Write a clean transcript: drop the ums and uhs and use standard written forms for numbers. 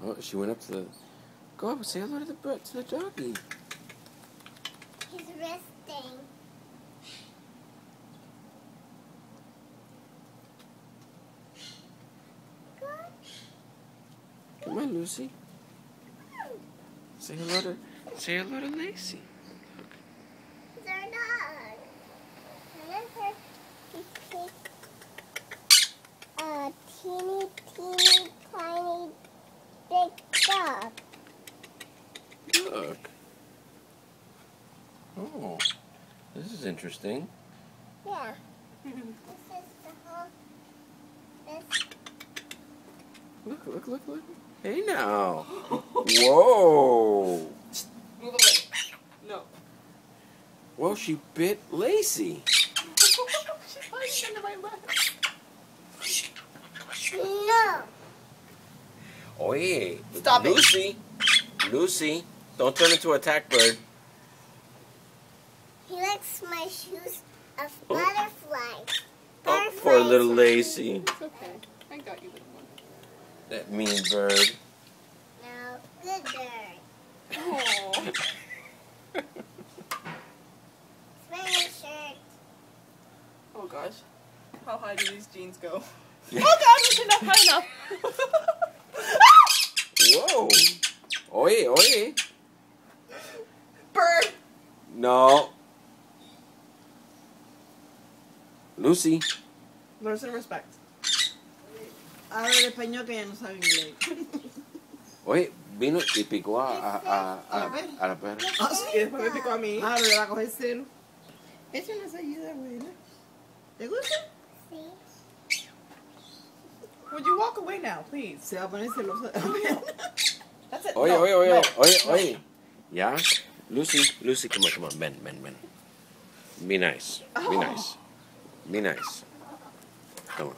Oh, she went up to the... Go up, say hello to the doggy. He's resting. Come on, Lucy. Say hello to Lacey. They're not. A teeny, tiny, big dog. Look. Oh, this is interesting. Yeah. This is the whole. This. Look. Hey now. Whoa. Move away. No. Whoa, she bit Lacey. She's biting into my leg. No. Oye. Stop it. Lucy. Don't turn into a attack bird. He likes my shoes of Oh. butterflies. Oh, poor little Lacey. It's okay. I got you, little one. That mean bird. No, good bird. Oh. It's wearing a shirt. Oh gosh. How high do these jeans go? Yeah. Oh gosh, it's not high enough. Whoa. Oye. Bird. No. Lucy. Learn some respect. Habla el español que ya no sabe inglés. Oye, vino y picó a la perra. Ah, sí, después me picó a mí. Ah, le va a coger celo. Es una salida buena. ¿Te gusta? Sí. Would you walk away now, please? Se va a poner celosa. That's it. Oye, No, oye. no. Oye. Yeah? Lucy, come on. Ven. Be nice. Be nice. Come on.